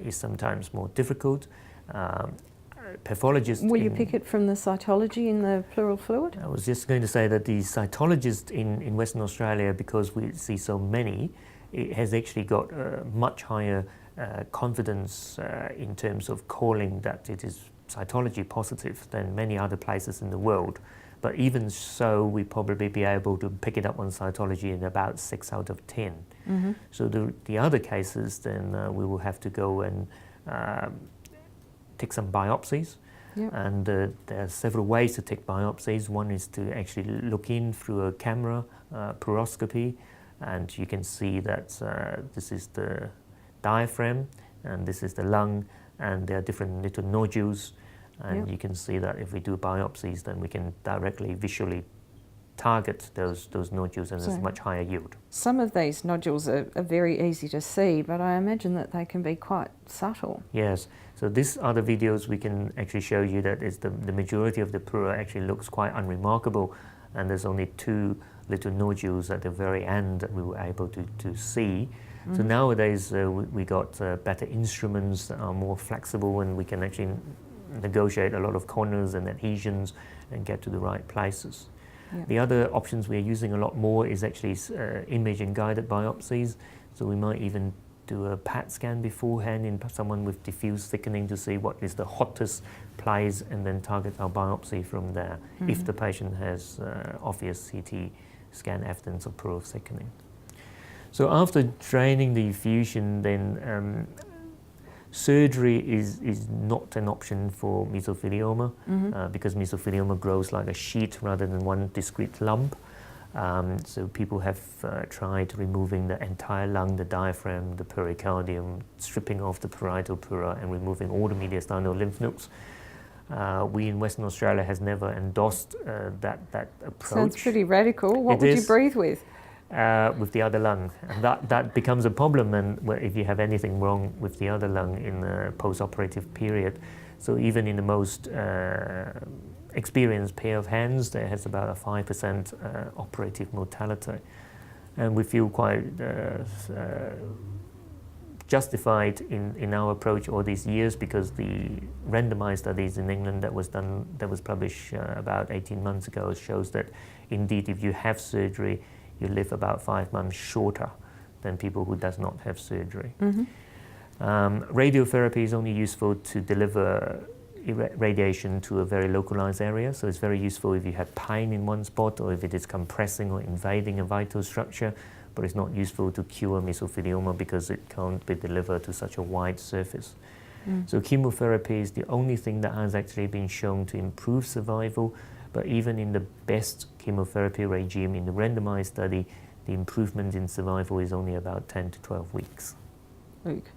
is sometimes more difficult. Pathologists... Will you pick it from the cytology in the pleural fluid? I was just going to say that the cytologist in Western Australia, because we see so many, it has actually got much higher confidence in terms of calling that it is cytology positive than many other places in the world. But even so, we probably be able to pick it up on cytology in about 6 out of 10. So the other cases, then we will have to go and take some biopsies. And there are several ways to take biopsies. One is to actually look in through a camera, fluoroscopy, and you can see that this is the diaphragm and this is the lung, and there are different little nodules, and you can see that if we do biopsies, then we can directly visually target those nodules, and there's much higher yield. Some of these nodules are very easy to see, but I imagine that they can be quite subtle. Yes, so these other videos we can actually show you that is the majority of the pleura actually looks quite unremarkable, and there's only 2 little nodules at the very end that we were able to see. So nowadays we got better instruments that are more flexible, and we can actually negotiate a lot of corners and adhesions and get to the right places. The other options we're using a lot more is actually imaging guided biopsies. So we might even do a PET scan beforehand in someone with diffuse thickening to see what is the hottest place, and then target our biopsy from there if the patient has obvious CT scan evidence of pleural thickening. So after draining the effusion, then surgery is not an option for mesothelioma because mesothelioma grows like a sheet rather than one discrete lump. So people have tried removing the entire lung, the diaphragm, the pericardium, stripping off the parietal pleura and removing all the mediastinal lymph nodes. We in Western Australia has never endorsed that approach. Sounds pretty radical. What would you breathe with? With the other lung, and that becomes a problem. And if you have anything wrong with the other lung in the post-operative period, so even in the most experienced pair of hands that has about a 5% operative mortality. And we feel quite justified in our approach all these years, because the randomized studies in England that was published about 18 months ago shows that indeed if you have surgery, you live about 5 months shorter than people who does not have surgery. Radiotherapy is only useful to deliver radiation to a very localized area, so it's very useful if you have pain in one spot or if it is compressing or invading a vital structure, but it's not useful to cure mesothelioma because it can't be delivered to such a wide surface. So chemotherapy is the only thing that has actually been shown to improve survival, but even in the best chemotherapy regime in the randomized study, the improvement in survival is only about 10 to 12 weeks. Luke.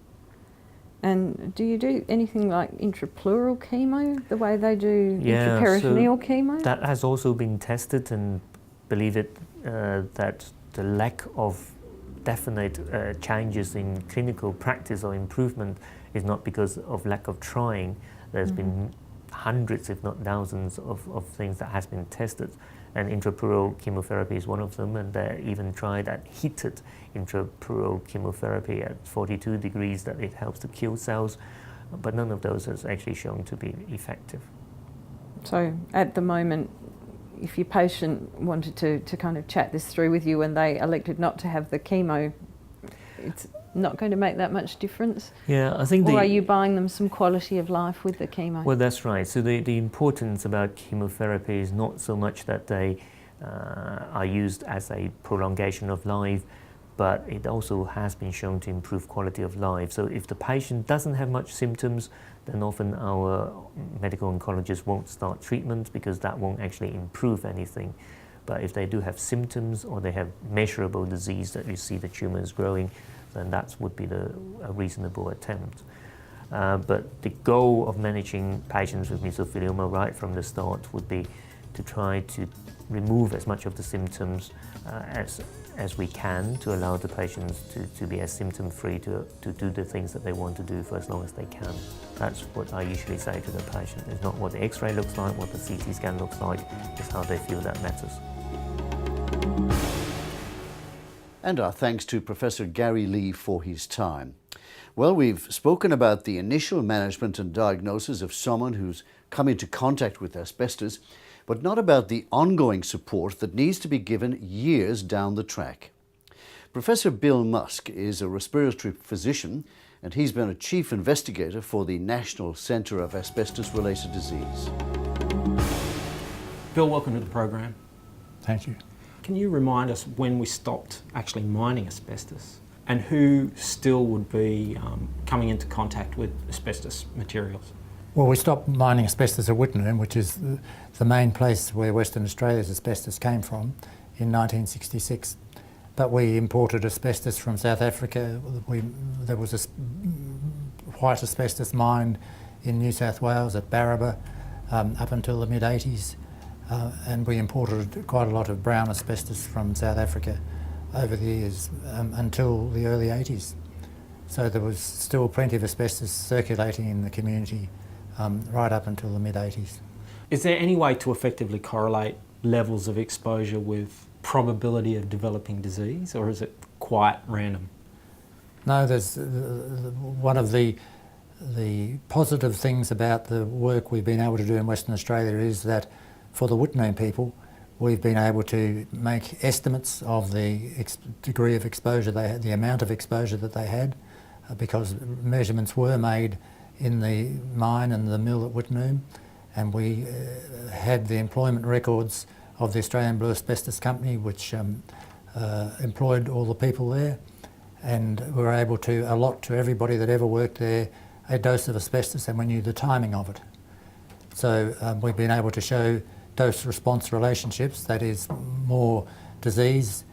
And do you do anything like intrapleural chemo, the way they do intraperitoneal chemo? That has also been tested, and believe it, that the lack of definite changes in clinical practice or improvement is not because of lack of trying. There's been hundreds, if not thousands, of things that has been tested. And intrapleural chemotherapy is one of them, and they even tried at heated intrapleural chemotherapy at 42 degrees that it helps to kill cells, but none of those has actually shown to be effective. So at the moment, if your patient wanted to kind of chat this through with you and they elected not to have the chemo, it's not going to make that much difference? Yeah, I think. Or are you buying them some quality of life with the chemo? Well, that's right. So the importance about chemotherapy is not so much that they are used as a prolongation of life, but it also has been shown to improve quality of life. So if the patient doesn't have much symptoms, then often our medical oncologists won't start treatment because that won't actually improve anything. But if they do have symptoms or they have measurable disease that you see the tumor is growing, then that would be a reasonable attempt. But the goal of managing patients with mesothelioma right from the start would be to try to remove as much of the symptoms as we can, to allow the patients to be as symptom-free, to do the things that they want to do for as long as they can. That's what I usually say to the patient. It's not what the X-ray looks like, what the CT scan looks like, it's how they feel that matters. And our thanks to Professor Gary Lee for his time. Well, we've spoken about the initial management and diagnosis of someone who's come into contact with asbestos, but not about the ongoing support that needs to be given years down the track. Professor Bill Musk is a respiratory physician, and he's been a chief investigator for the National Centre of Asbestos-Related Disease. Bill, welcome to the program. Thank you. Can you remind us when we stopped actually mining asbestos and who still would be coming into contact with asbestos materials? Well, we stopped mining asbestos at Wittenoom, which is the main place where Western Australia's asbestos came from, in 1966. But we imported asbestos from South Africa. There was a white asbestos mined in New South Wales at Barraba up until the mid-80s. And we imported quite a lot of brown asbestos from South Africa over the years until the early 80s. So there was still plenty of asbestos circulating in the community right up until the mid-80s. Is there any way to effectively correlate levels of exposure with probability of developing disease, or is it quite random? No, there's one of the positive things about the work we've been able to do in Western Australia is that for the Wittenoom people, we've been able to make estimates of the degree of exposure they had, the amount of exposure that they had, because measurements were made in the mine and the mill at Wittenoom, and we had the employment records of the Australian Blue Asbestos Company, which employed all the people there, and we were able to allot to everybody that ever worked there a dose of asbestos, and we knew the timing of it. So we've been able to show dose-response relationships, that is, more disease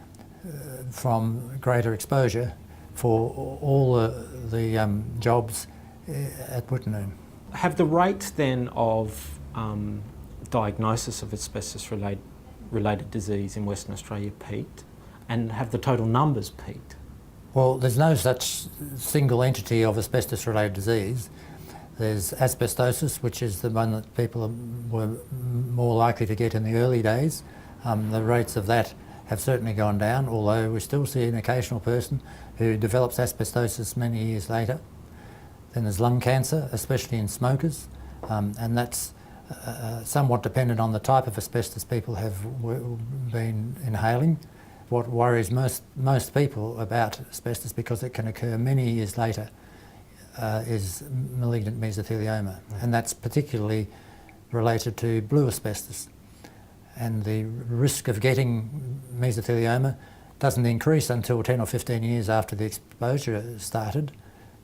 from greater exposure for all the jobs at Wittenoom. Have the rates then of diagnosis of asbestos-related disease in Western Australia peaked, and have the total numbers peaked? Well, there's no such single entity of asbestos-related disease. There's asbestosis, which is the one that people were more likely to get in the early days. The rates of that have certainly gone down, although we still see an occasional person who develops asbestosis many years later. Then there's lung cancer, especially in smokers, and that's somewhat dependent on the type of asbestos people have been inhaling. What worries most people about asbestos, because it can occur many years later, is malignant mesothelioma, and that's particularly related to blue asbestos. And the risk of getting mesothelioma doesn't increase until 10 or 15 years after the exposure started,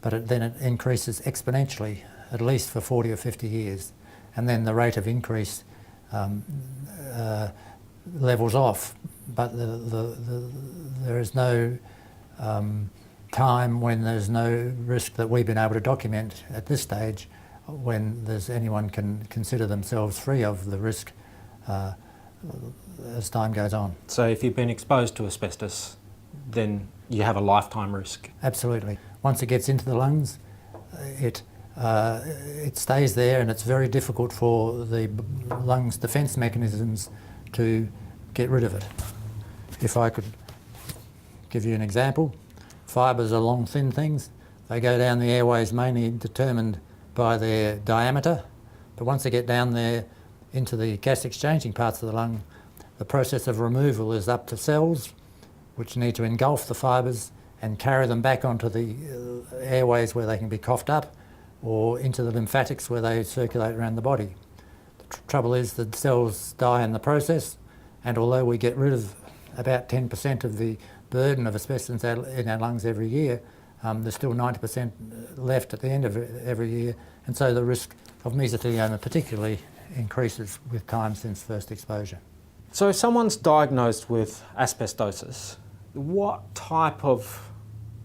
but then it increases exponentially, at least for 40 or 50 years. And then the rate of increase levels off, but there is no time when there's no risk that we've been able to document at this stage when anyone can consider themselves free of the risk as time goes on. So if you've been exposed to asbestos, then you have a lifetime risk? Absolutely. Once it gets into the lungs, it stays there, and it's very difficult for the lungs' defence mechanisms to get rid of it. If I could give you an example, fibres are long, thin things. They go down the airways mainly determined by their diameter, but once they get down there into the gas exchanging parts of the lung, the process of removal is up to cells which need to engulf the fibres and carry them back onto the airways where they can be coughed up, or into the lymphatics where they circulate around the body. The trouble is that cells die in the process, and although we get rid of about 10% of the burden of asbestos in our lungs every year, there's still 90% left at the end of every year, and so the risk of mesothelioma particularly increases with time since first exposure. So if someone's diagnosed with asbestosis, what type of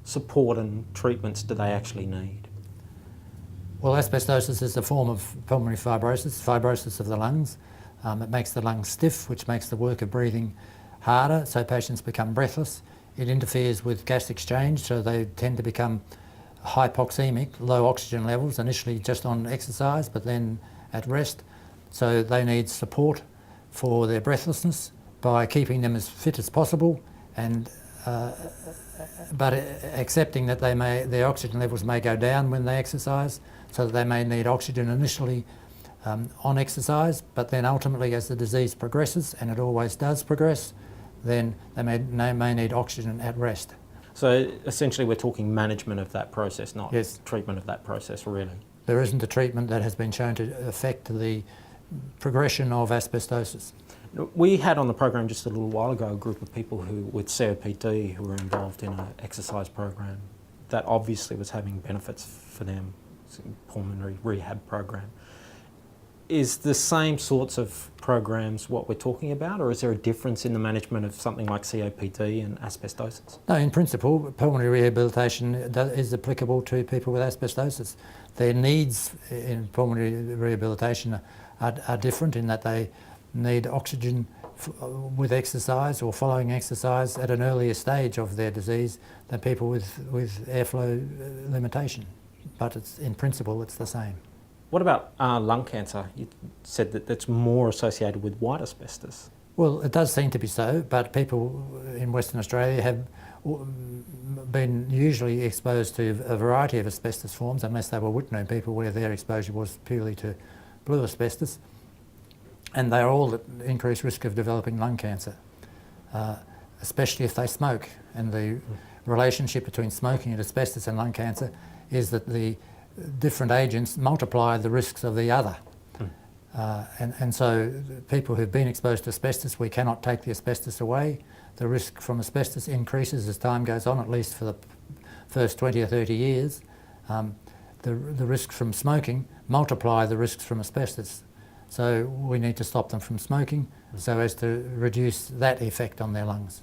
support and treatments do they actually need? Well, asbestosis is a form of pulmonary fibrosis of the lungs. It makes the lungs stiff, which makes the work of breathing harder, so patients become breathless. It interferes with gas exchange, so they tend to become hypoxemic, low oxygen levels, initially just on exercise, but then at rest. So they need support for their breathlessness by keeping them as fit as possible, and but accepting that their oxygen levels may go down when they exercise, so that they may need oxygen initially on exercise, but then ultimately as the disease progresses, and it always does progress, then they may need oxygen at rest. So essentially we're talking management of that process, not Yes. treatment of that process, really. There isn't a treatment that has been shown to affect the progression of asbestosis. We had on the program just a little while ago a group of people with COPD who were involved in an exercise program that obviously was having benefits for them, pulmonary rehab program. Is the same sorts of programs what we're talking about, or is there a difference in the management of something like COPD and asbestosis? No, in principle, pulmonary rehabilitation is applicable to people with asbestosis. Their needs in pulmonary rehabilitation are different in that they need oxygen with exercise or following exercise at an earlier stage of their disease than people with airflow limitation. But in principle, it's the same. What about lung cancer? You said that that's more associated with white asbestos. Well, it does seem to be so, but people in Western Australia have been usually exposed to a variety of asbestos forms, unless they were Whitney people where their exposure was purely to blue asbestos. And they are all at increased risk of developing lung cancer, especially if they smoke. And the relationship between smoking and asbestos and lung cancer is that the different agents multiply the risks of the other. And so people who've been exposed to asbestos, we cannot take the asbestos away. The risk from asbestos increases as time goes on, at least for the first 20 or 30 years. The risks from smoking multiply the risks from asbestos. So we need to stop them from smoking so as to reduce that effect on their lungs.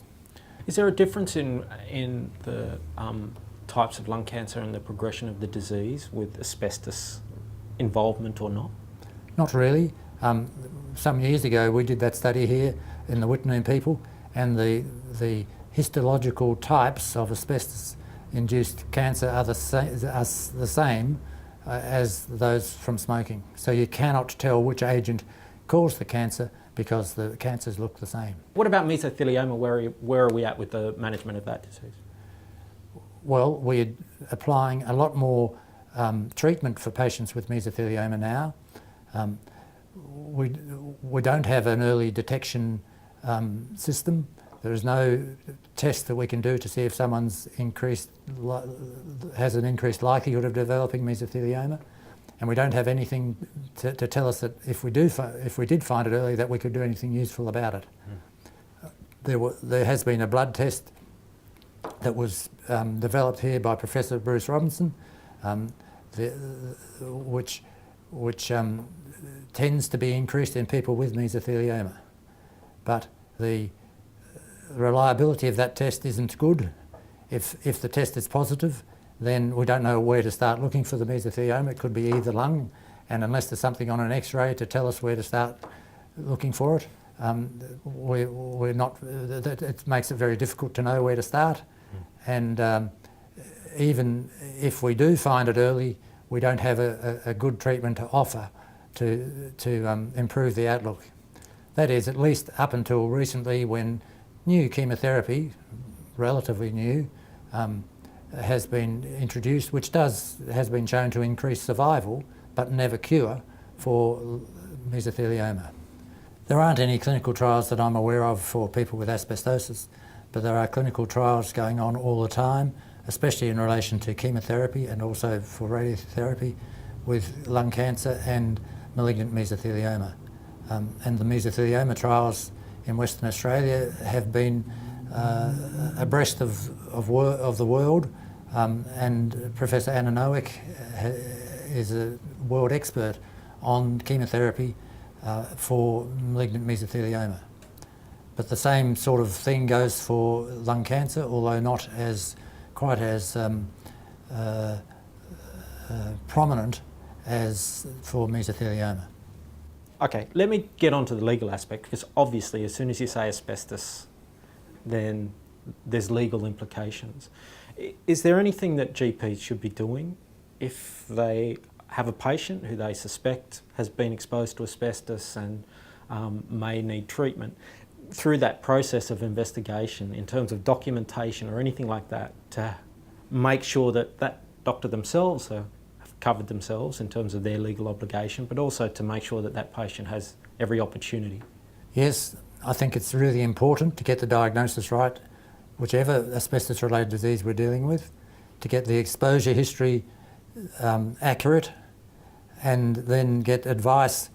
Is there a difference in the types of lung cancer and the progression of the disease with asbestos involvement or not? Not really. Some years ago we did that study here in the Whitney people, and the histological types of asbestos-induced cancer are the same as those from smoking. So you cannot tell which agent caused the cancer because the cancers look the same. What about mesothelioma? Where are we at with the management of that disease? Well, we're applying a lot more treatment for patients with mesothelioma now. We don't have an early detection system. There is no test that we can do to see if someone's has an increased likelihood of developing mesothelioma, and we don't have anything to tell us that if we did find it early, that we could do anything useful about it. There has been a blood test that was developed here by Professor Bruce Robinson, which tends to be increased in people with mesothelioma, but the reliability of that test isn't good. If the test is positive, then we don't know where to start looking for the mesothelioma. It could be either lung, and unless there's something on an X-ray to tell us where to start looking for it, we're not. It makes it very difficult to know where to start. And even if we do find it early, we don't have a good treatment to offer to improve the outlook. That is, at least up until recently, when new chemotherapy, relatively new, has been introduced, which has been shown to increase survival but never cure for mesothelioma. There aren't any clinical trials that I'm aware of for people with asbestosis, but there are clinical trials going on all the time, especially in relation to chemotherapy and also for radiotherapy with lung cancer and malignant mesothelioma. And the mesothelioma trials in Western Australia have been abreast of the world, and Professor Anna Nowick is a world expert on chemotherapy for malignant mesothelioma. But the same sort of thing goes for lung cancer, although not quite as prominent as for mesothelioma. Okay, let me get on to the legal aspect, because obviously as soon as you say asbestos, then there's legal implications. Is there anything that GPs should be doing if they have a patient who they suspect has been exposed to asbestos and may need treatment, through that process of investigation in terms of documentation or anything like that, to make sure that that doctor themselves have covered themselves in terms of their legal obligation, but also to make sure that that patient has every opportunity? Yes, I think it's really important to get the diagnosis right, whichever asbestos-related disease we're dealing with, to get the exposure history accurate, and then get advice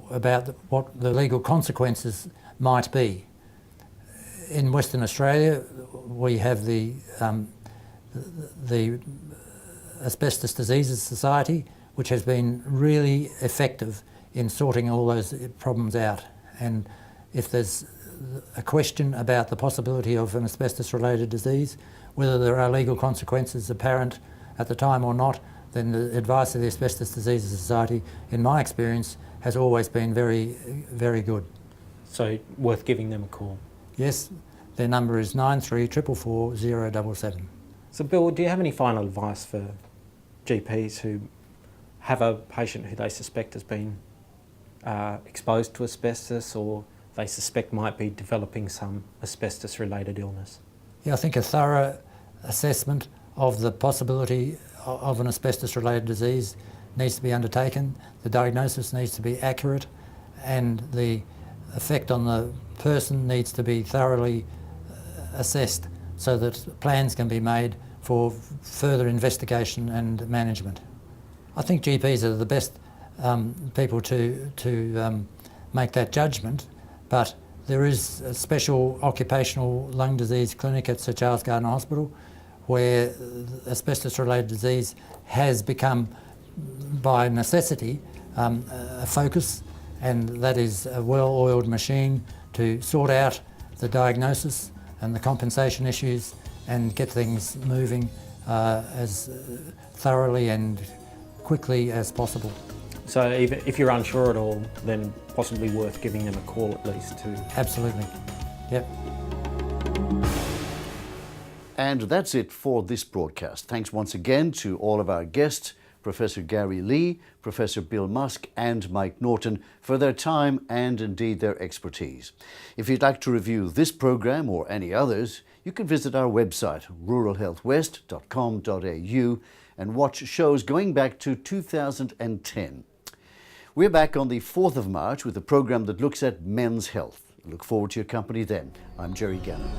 about what the legal consequences might be. In Western Australia, we have the Asbestos Diseases Society, which has been really effective in sorting all those problems out. And if there's a question about the possibility of an asbestos-related disease, whether there are legal consequences apparent at the time or not, then the advice of the Asbestos Diseases Society, in my experience, has always been very, very good. So worth giving them a call? Yes, their number is 9344 077. So Bill, do you have any final advice for GPs who have a patient who they suspect has been exposed to asbestos, or they suspect might be developing some asbestos-related illness? Yeah, I think a thorough assessment of the possibility of an asbestos-related disease needs to be undertaken. The diagnosis needs to be accurate, and the effect on the person needs to be thoroughly assessed so that plans can be made for further investigation and management. I think GPs are the best people to make that judgment, but there is a special occupational lung disease clinic at Sir Charles Gardner Hospital where asbestos-related disease has become, by necessity, a focus, and that is a well-oiled machine to sort out the diagnosis and the compensation issues and get things moving as thoroughly and quickly as possible. So even if you're unsure at all, then possibly worth giving them a call at least to... Absolutely, yep. And that's it for this broadcast. Thanks once again to all of our guests, Professor Gary Lee, Professor Bill Musk and Mike Norton for their time and indeed their expertise. If you'd like to review this program or any others, you can visit our website ruralhealthwest.com.au and watch shows going back to 2010. We're back on the 4th of March with a program that looks at men's health. I look forward to your company then. I'm Jerry Gannon.